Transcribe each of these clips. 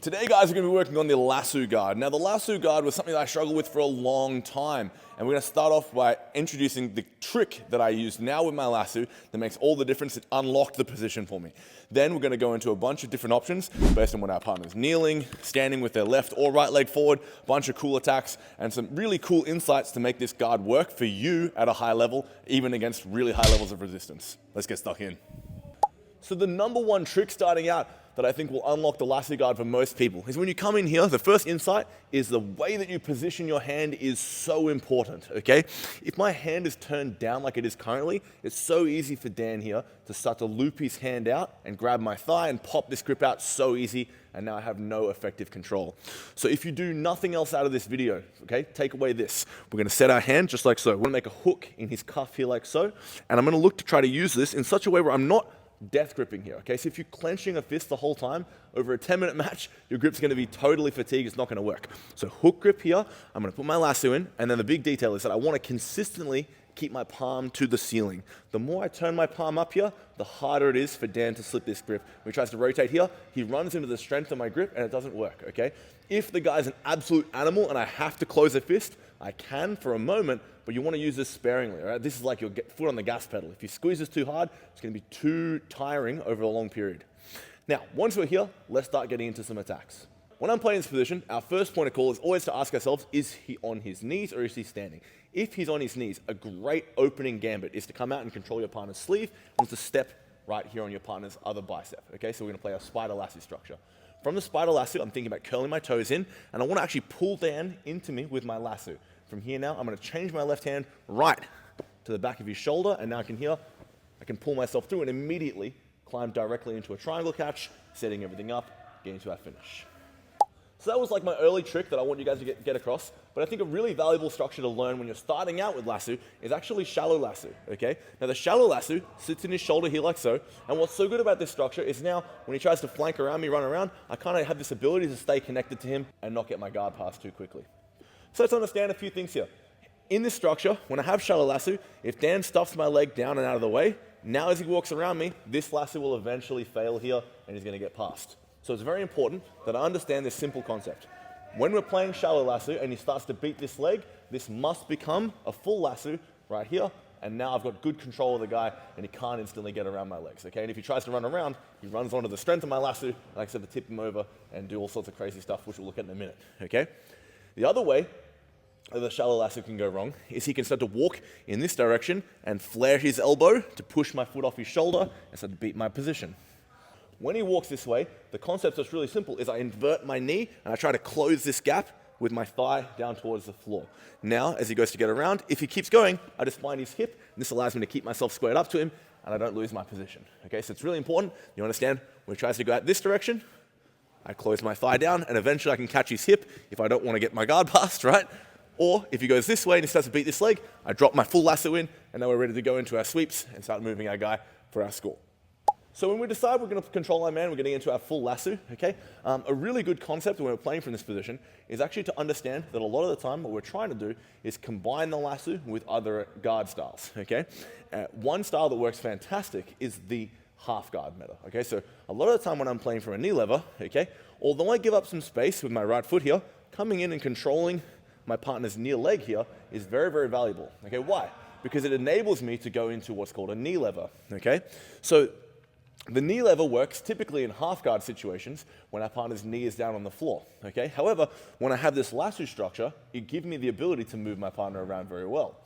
Today, guys, we're going to be working on the Lasso Guard. Now, the Lasso Guard was something that I struggled with for a long time. And we're going to start off by introducing the trick that I use now with my lasso that makes all the difference. It unlocked the position for me. Then we're going to go into a bunch of different options based on what our partner's kneeling, standing with their left or right leg forward, a bunch of cool attacks, and some really cool insights to make this guard work for you at a high level, even against really high levels of resistance. Let's get stuck in. So the number one trick starting out that I think will unlock the Lasso Guard for most people is when you come in here, the first insight is the way that you position your hand is so important, okay? If my hand is turned down like it is currently, it's so easy for Dan here to start to loop his hand out and grab my thigh and pop this grip out so easy, and now I have no effective control. So if you do nothing else out of this video, okay, take away this. We're gonna set our hand just like so. We're gonna make a hook in his cuff here like so, and I'm gonna look to try to use this in such a way where I'm not death gripping here, okay? So if you're clenching a fist the whole time, over a 10-minute match, your grip's gonna be totally fatigued, it's not gonna work. So hook grip here, I'm gonna put my lasso in, and then the big detail is that I wanna consistently keep my palm to the ceiling. The more I turn my palm up here, the harder it is for Dan to slip this grip. When he tries to rotate here, he runs into the strength of my grip and it doesn't work, okay? If the guy's an absolute animal and I have to close a fist, I can for a moment, but you want to use this sparingly, all right? This is like your foot on the gas pedal. If you squeeze this too hard, it's going to be too tiring over a long period. Now, once we're here, let's start getting into some attacks. When I'm playing this position, our first point of call is always to ask ourselves, is he on his knees or is he standing? If he's on his knees, a great opening gambit is to come out and control your partner's sleeve and to step right here on your partner's other bicep, okay? So we're going to play our spider lasso structure. From the spider lasso, I'm thinking about curling my toes in, and I want to actually pull Dan into me with my lasso. From here now, I'm going to change my left hand right to the back of his shoulder, and now I can pull myself through and immediately climb directly into a triangle catch, setting everything up, getting to our finish. So that was like my early trick that I want you guys to get across, but I think a really valuable structure to learn when you're starting out with lasso is actually shallow lasso, okay? Now the shallow lasso sits in his shoulder here like so, and what's so good about this structure is now when he tries to flank around me, run around, I kind of have this ability to stay connected to him and not get my guard passed too quickly. So let's understand a few things here. In this structure, when I have shallow lasso, if Dan stuffs my leg down and out of the way, now as he walks around me, this lasso will eventually fail here and he's going to get past. So it's very important that I understand this simple concept. When we're playing shallow lasso and he starts to beat this leg, this must become a full lasso right here, and now I've got good control of the guy and he can't instantly get around my legs, okay? And if he tries to run around, he runs onto the strength of my lasso, and I can tip him over and do all sorts of crazy stuff, which we'll look at in a minute, okay? The other way that the shallow lasso can go wrong is he can start to walk in this direction and flare his elbow to push my foot off his shoulder and start to beat my position. When he walks this way, the concept that's really simple is I invert my knee and I try to close this gap with my thigh down towards the floor. Now, as he goes to get around, if he keeps going, I just find his hip, and this allows me to keep myself squared up to him, and I don't lose my position. Okay, so it's really important. You understand, when he tries to go out this direction, I close my thigh down, and eventually I can catch his hip if I don't want to get my guard past, right? Or if he goes this way and he starts to beat this leg, I drop my full lasso in, and now we're ready to go into our sweeps and start moving our guy for our score. So when we decide we're going to control our man, we're getting into our full lasso, okay? A really good concept when we're playing from this position is actually to understand that a lot of the time what we're trying to do is combine the lasso with other guard styles, okay? One style that works fantastic is the half guard meta, okay? So a lot of the time when I'm playing from a knee lever, okay, although I give up some space with my right foot here, coming in and controlling my partner's near leg here is very, very valuable, okay? Why? Because it enables me to go into what's called a knee lever, okay? So the knee lever works typically in half guard situations when our partner's knee is down on the floor, okay? However, when I have this lasso structure, it gives me the ability to move my partner around very well.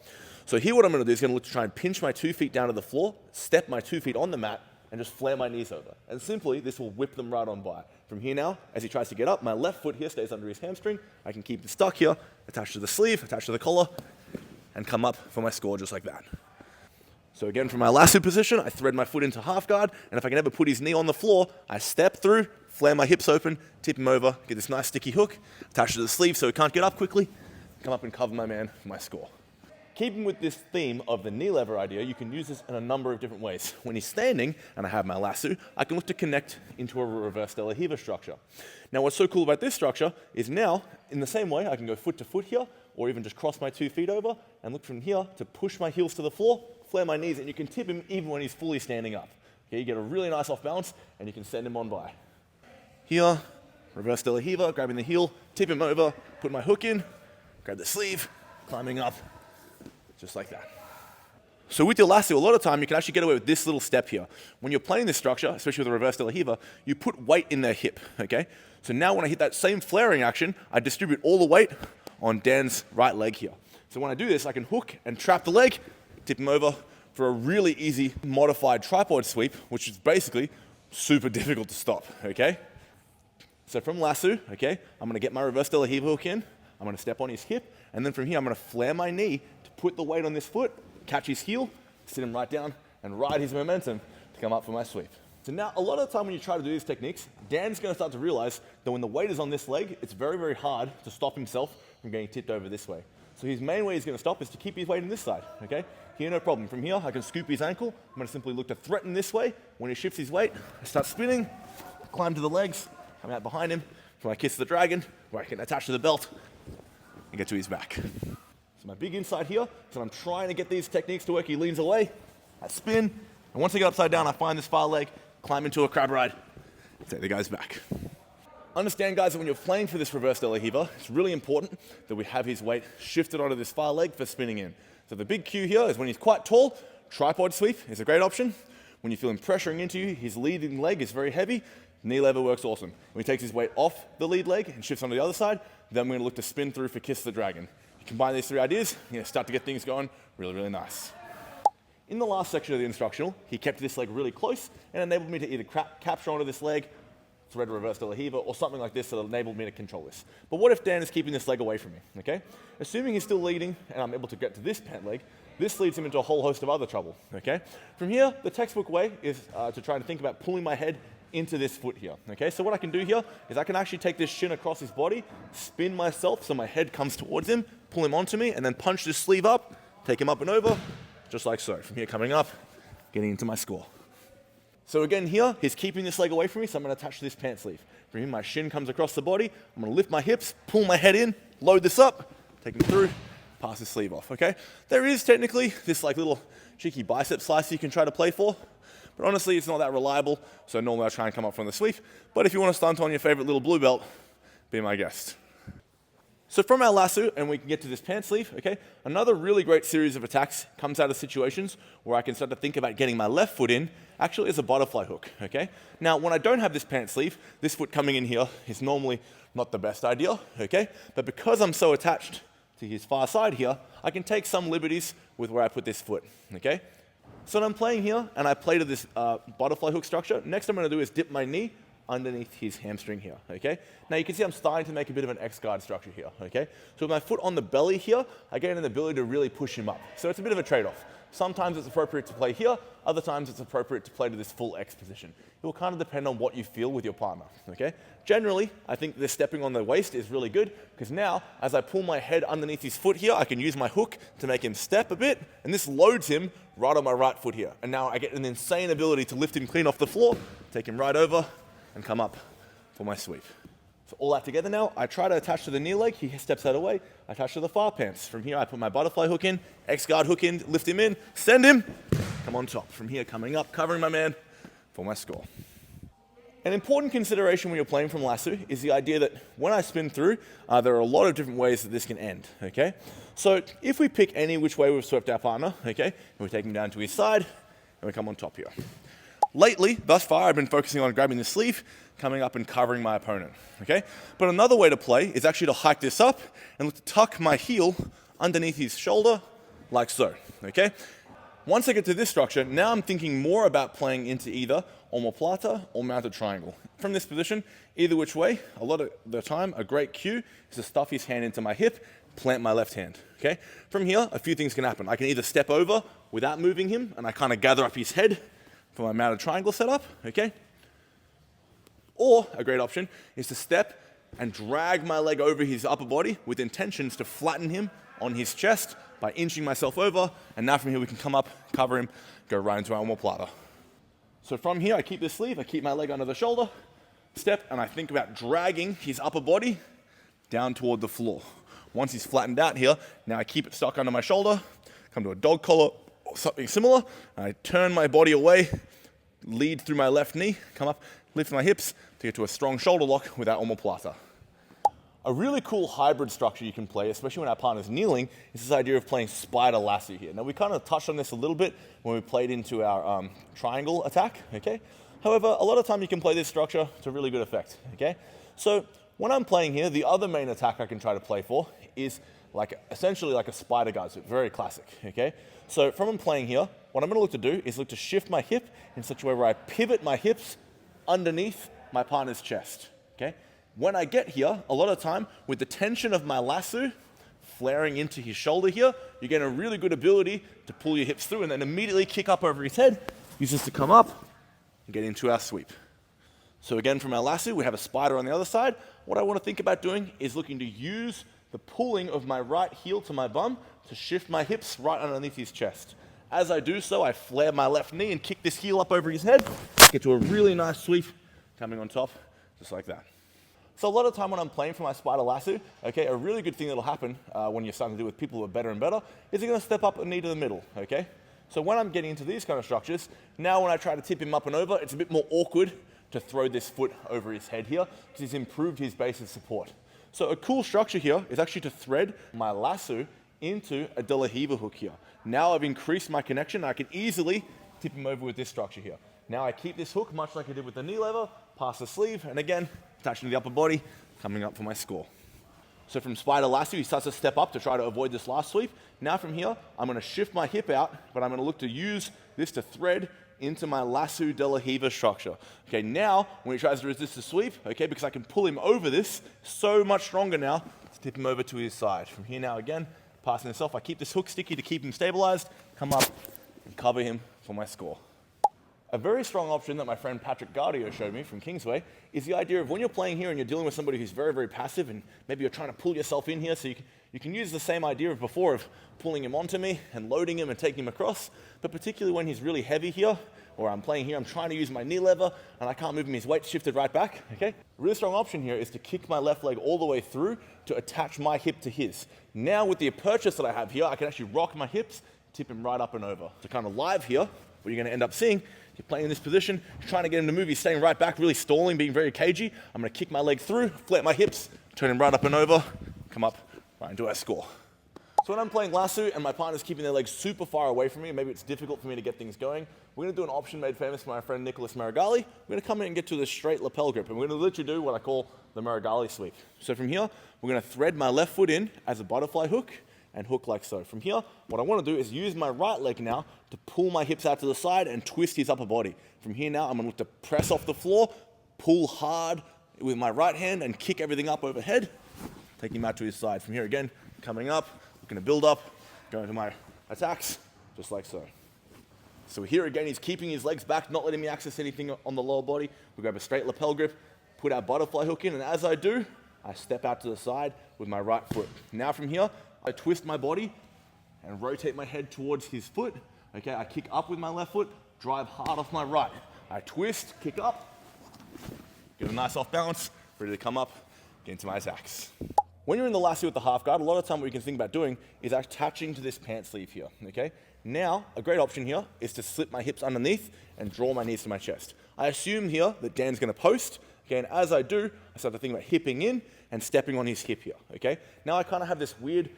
So here what I'm gonna do is gonna look to try and pinch my 2 feet down to the floor, step my 2 feet on the mat, and just flare my knees over. And simply, this will whip them right on by. From here now, as he tries to get up, my left foot here stays under his hamstring. I can keep it stuck here, attached to the sleeve, attached to the collar, and come up for my score just like that. So again, from my lasso position, I thread my foot into half guard, and if I can ever put his knee on the floor, I step through, flare my hips open, tip him over, get this nice sticky hook, attach to the sleeve so he can't get up quickly, come up and cover my man for my score. Keeping with this theme of the knee lever idea, you can use this in a number of different ways. When he's standing, and I have my lasso, I can look to connect into a reverse De La Riva structure. Now what's so cool about this structure is now, in the same way, I can go foot to foot here, or even just cross my 2 feet over, and look from here to push my heels to the floor, flare my knees, and you can tip him even when he's fully standing up. Okay, you get a really nice off balance, and you can send him on by. Here, reverse De La Riva, grabbing the heel, tip him over, put my hook in, grab the sleeve, climbing up, just like that. So with your lasso, a lot of time you can actually get away with this little step here. When you're playing this structure, especially with a reverse De La Riva, you put weight in their hip, okay? So now when I hit that same flaring action, I distribute all the weight on Dan's right leg here. So when I do this, I can hook and trap the leg, tip him over for a really easy modified tripod sweep, which is basically super difficult to stop, okay? So from lasso, okay, I'm gonna get my reverse De La Riva hook in, I'm gonna step on his hip, and then from here I'm gonna flare my knee to put the weight on this foot, catch his heel, sit him right down, and ride his momentum to come up for my sweep. So now, a lot of the time when you try to do these techniques, Dan's gonna start to realize that when the weight is on this leg, it's very, very hard to stop himself from getting tipped over this way. So his main way he's gonna stop is to keep his weight on this side, okay? Here, no problem. From here, I can scoop his ankle. I'm gonna simply look to threaten this way. When he shifts his weight, I start spinning, climb to the legs, come out behind him for my kiss the dragon, where I can attach to the belt and get to his back. So my big insight here is that I'm trying to get these techniques to work. He leans away, I spin, and once I get upside down, I find this far leg, climb into a crab ride, take the guy's back. Understand, guys, that when you're playing for this reverse De La Riva, it's really important that we have his weight shifted onto this far leg for spinning in. So the big cue here is when he's quite tall, tripod sweep is a great option. When you feel him pressuring into you, his leading leg is very heavy, knee lever works awesome. When he takes his weight off the lead leg and shifts onto the other side, then we're gonna look to spin through for Kiss the Dragon. You combine these three ideas, you're gonna start to get things going really, really nice. In the last section of the instructional, he kept this leg really close and enabled me to either capture onto this leg, thread reverse De La Riva, or something like this that enabled me to control this. But what if Dan is keeping this leg away from me, okay? Assuming he's still leading and I'm able to get to this pant leg, this leads him into a whole host of other trouble, okay? From here, the textbook way is to try and think about pulling my head into this foot here, okay? So what I can do here is I can actually take this shin across his body, spin myself so my head comes towards him, pull him onto me, and then punch this sleeve up, take him up and over, just like so. From here, coming up, getting into my score. So again here, he's keeping this leg away from me, so I'm gonna attach to this pant sleeve. From here, my shin comes across the body, I'm gonna lift my hips, pull my head in, load this up, take him through, pass the sleeve off, okay? There is technically this like little cheeky bicep slice you can try to play for, but honestly, it's not that reliable, so normally I try and come up from the sweep. But if you want to stunt on your favorite little blue belt, be my guest. So from our lasso, and we can get to this pant sleeve, okay, another really great series of attacks comes out of situations where I can start to think about getting my left foot in, actually as a butterfly hook, okay? Now, when I don't have this pant sleeve, this foot coming in here is normally not the best idea, okay? But because I'm so attached to his far side here, I can take some liberties with where I put this foot, okay? So when I'm playing here, and I play to this butterfly hook structure, next I'm gonna do is dip my knee underneath his hamstring here, okay? Now you can see I'm starting to make a bit of an X-guard structure here, okay? So with my foot on the belly here, I gain an ability to really push him up. So it's a bit of a trade-off. Sometimes it's appropriate to play here, other times it's appropriate to play to this full X position. It will kind of depend on what you feel with your partner, okay? Generally, I think this stepping on the waist is really good, because now, as I pull my head underneath his foot here, I can use my hook to make him step a bit, and this loads him right on my right foot here. And now I get an insane ability to lift him clean off the floor, take him right over, and come up for my sweep. So all that together now, I try to attach to the near leg, he steps out of the way, I attach to the far pants. From here, I put my butterfly hook in, X-guard hook in, lift him in, send him, come on top. From here, coming up, covering my man for my score. An important consideration when you're playing from lasso is the idea that when I spin through, there are a lot of different ways that this can end, okay? So if we pick any which way we've swept our partner, okay, and we take him down to his side, and we come on top here. Lately, thus far, I've been focusing on grabbing the sleeve, coming up and covering my opponent, okay? But another way to play is actually to hike this up and look to tuck my heel underneath his shoulder, like so, okay? Once I get to this structure, now I'm thinking more about playing into either omoplata or mounted triangle. From this position, either which way, a lot of the time, a great cue is to stuff his hand into my hip, plant my left hand, okay? From here, a few things can happen. I can either step over without moving him, and I kind of gather up his head for my mounted triangle setup, okay? Or a great option is to step and drag my leg over his upper body with intentions to flatten him on his chest by inching myself over, and now from here we can come up, cover him, go right into our omoplata. So from here, I keep this sleeve, I keep my leg under the shoulder, step, and I think about dragging his upper body down toward the floor. Once he's flattened out here, now I keep it stuck under my shoulder, come to a dog collar or something similar, and I turn my body away, lead through my left knee, come up, lift my hips to get to a strong shoulder lock with our omoplata. A really cool hybrid structure you can play, especially when our partner's kneeling, is this idea of playing spider lasso here. Now, we kind of touched on this a little bit when we played into our triangle attack, okay? However, a lot of time you can play this structure to really good effect, okay? So when I'm playing here, the other main attack I can try to play for is essentially like a spider guard, so very classic, okay? So from I'm playing here, what I'm gonna look to do is look to shift my hip in such a way where I pivot my hips underneath my partner's chest, okay? When I get here, a lot of time, with the tension of my lasso flaring into his shoulder here, you get a really good ability to pull your hips through and then immediately kick up over his head, use this to come up and get into our sweep. So again, from our lasso, we have a spider on the other side. What I want to think about doing is looking to use the pulling of my right heel to my bum to shift my hips right underneath his chest. As I do so, I flare my left knee and kick this heel up over his head, get to a really nice sweep coming on top, just like that. So a lot of time when I'm playing for my spider lasso, okay, a really good thing that'll happen when you're starting to do with people who are better and better is you're going to step up a knee to the middle, okay? So when I'm getting into these kind of structures, now when I try to tip him up and over, it's a bit more awkward to throw this foot over his head here because he's improved his base of support. So a cool structure here is actually to thread my lasso into a De La Riva hook here. Now I've increased my connection. I can easily tip him over with this structure here. Now I keep this hook much like I did with the knee lever, pass the sleeve, and again, attaching to the upper body, coming up for my score. So from spider lasso, he starts to step up to try to avoid this last sweep. Now from here, I'm going to shift my hip out, but I'm going to look to use this to thread into my lasso De La Riva structure. Okay, now when he tries to resist the sweep, okay, because I can pull him over this, so much stronger now, to tip him over to his side. From here now again, passing this off, I keep this hook sticky to keep him stabilized, come up and cover him for my score. A very strong option that my friend Patrick Gardio showed me from Kingsway is the idea of when you're playing here and you're dealing with somebody who's very, very passive and maybe you're trying to pull yourself in here, so you can use the same idea of before of pulling him onto me and loading him and taking him across, but particularly when he's really heavy here, or I'm playing here, I'm trying to use my knee lever and I can't move him, his weight's shifted right back, okay? A really strong option here is to kick my left leg all the way through to attach my hip to his. Now with the purchase that I have here, I can actually rock my hips, tip him right up and over. So kind of live here, what you're gonna end up seeing, you're playing in this position, you're trying to get him to move, he's staying right back, really stalling, being very cagey. I'm gonna kick my leg through, flare my hips, turn him right up and over, come up, right into our score. So when I'm playing lasso and my partner's keeping their legs super far away from me, maybe it's difficult for me to get things going, we're gonna do an option made famous by my friend Nicholas Meregali. We're gonna come in and get to the straight lapel grip, and we're gonna literally do what I call the Meregali sweep. So from here, we're gonna thread my left foot in as a butterfly hook, and hook like so. From here, what I want to do is use my right leg now to pull my hips out to the side and twist his upper body. From here now, I'm going to look to press off the floor, pull hard with my right hand and kick everything up overhead, take him out to his side. From here again, coming up, looking to build up, going to my attacks, just like so. So here again, he's keeping his legs back, not letting me access anything on the lower body. We grab a straight lapel grip, put our butterfly hook in, and as I do, I step out to the side with my right foot. Now from here, I twist my body and rotate my head towards his foot. Okay, I kick up with my left foot, drive hard off my right. I twist, kick up, get a nice off balance, ready to come up, get into my attacks. When you're in the lasso with the half guard, a lot of time what you can think about doing is attaching to this pant sleeve here, okay? Now, a great option here is to slip my hips underneath and draw my knees to my chest. I assume here that Dan's gonna post, okay, and as I do, I start to think about hipping in and stepping on his hip here, okay? Now I kind of have this weird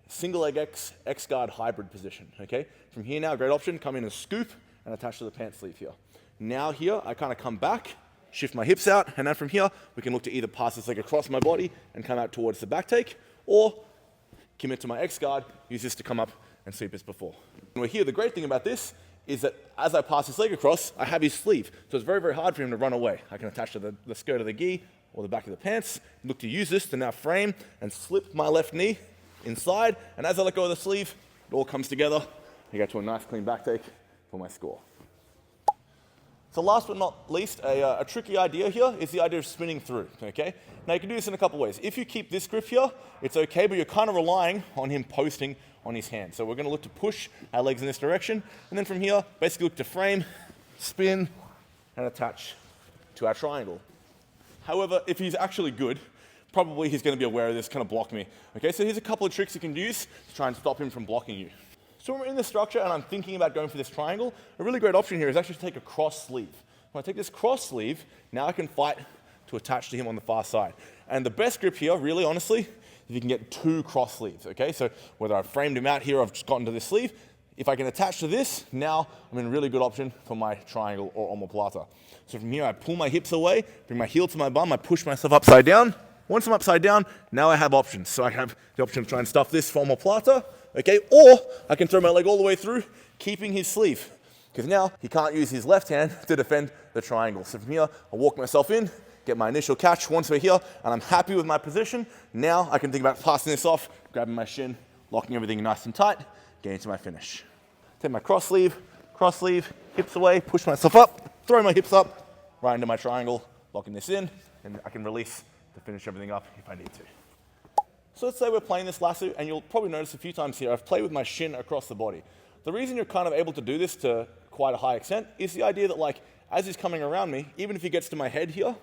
single leg X guard hybrid position, okay? From here now, great option, come in and scoop and attach to the pant sleeve here. Now here, I kind of come back, shift my hips out, and then from here, we can look to either pass this leg across my body and come out towards the back take, or commit to my X guard, use this to come up and sweep as before. And we're here, the great thing about this is that as I pass this leg across, I have his sleeve, so it's very, very hard for him to run away. I can attach to the skirt of the gi or the back of the pants, look to use this to now frame and slip my left knee inside, and as I let go of the sleeve, it all comes together. I get to a nice clean back take for my score. So last but not least, a tricky idea here is the idea of spinning through, okay? Now you can do this in a couple ways. If you keep this grip here, it's okay, but you're kind of relying on him posting on his hand. So we're gonna look to push our legs in this direction, and then from here, basically look to frame, spin, and attach to our triangle. However, if he's actually good, probably he's going to be aware of this, kind of block me. Okay, so here's a couple of tricks you can use to try and stop him from blocking you. So when we're in the structure and I'm thinking about going for this triangle, a really great option here is actually to take a cross sleeve. When I take this cross sleeve, now I can fight to attach to him on the far side. And the best grip here, really honestly, if you can get 2 cross sleeves, okay? So whether I've framed him out here or I've just gotten to this sleeve, if I can attach to this, now I'm in a really good option for my triangle or omoplata. So from here, I pull my hips away, bring my heel to my bum, I push myself upside down. Once I'm upside down, now I have options. So I have the option of trying to stuff this for omoplata, okay? Or I can throw my leg all the way through, keeping his sleeve. Because now he can't use his left hand to defend the triangle. So from here, I walk myself in, get my initial catch. Once we're here, and I'm happy with my position, now I can think about passing this off, grabbing my shin, locking everything nice and tight, getting to my finish. Take my cross sleeve, hips away, push myself up, throw my hips up, right into my triangle, locking this in, and I can release to finish everything up if I need to. So let's say we're playing this lasso, and you'll probably notice a few times here, I've played with my shin across the body. The reason you're kind of able to do this to quite a high extent is the idea that, like, as he's coming around me, even if he gets to my head here,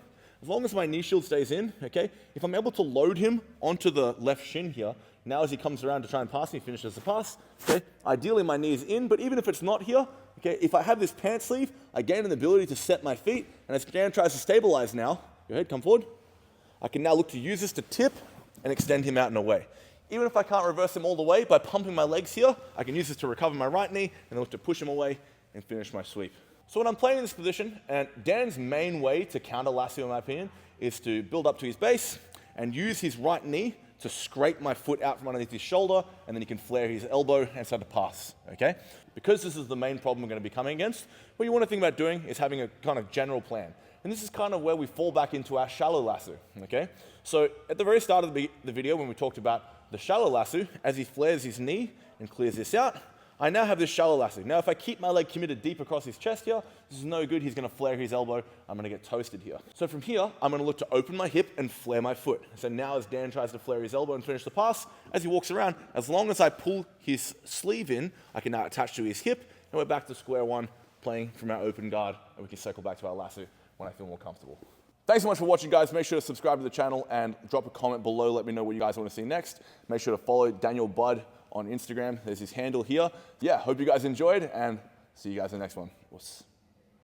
as long as my knee shield stays in, okay, if I'm able to load him onto the left shin here, now as he comes around to try and pass me, finishes the pass, okay, ideally my knee is in, but even if it's not here, okay, if I have this pant sleeve, I gain an ability to set my feet, and as Dan tries to stabilize now, go ahead, come forward, I can now look to use this to tip and extend him out and away. Even if I can't reverse him all the way, by pumping my legs here, I can use this to recover my right knee, and then look to push him away and finish my sweep. So when I'm playing in this position, and Dan's main way to counter lasso, in my opinion, is to build up to his base and use his right knee to scrape my foot out from underneath his shoulder, and then he can flare his elbow and start to pass, okay? Because this is the main problem we're going to be coming against, what you want to think about doing is having a kind of general plan. And this is kind of where we fall back into our shallow lasso, okay? So at the very start of the video, when we talked about the shallow lasso, as he flares his knee and clears this out, I now have this shallow lasso. Now if I keep my leg committed deep across his chest here, this is no good. He's going to flare his elbow. I'm going to get toasted here. So from here, I'm going to look to open my hip and flare my foot. So now as Dan tries to flare his elbow and finish the pass, as he walks around, as long as I pull his sleeve in, I can now attach to his hip, and we're back to square one, playing from our open guard, and we can circle back to our lasso when I feel more comfortable. Thanks so much for watching, guys. Make sure to subscribe to the channel and drop a comment below. Let me know what you guys want to see next. Make sure to follow Daniel Budd on Instagram. There's his handle here. Yeah, hope you guys enjoyed, and see you guys in the next one.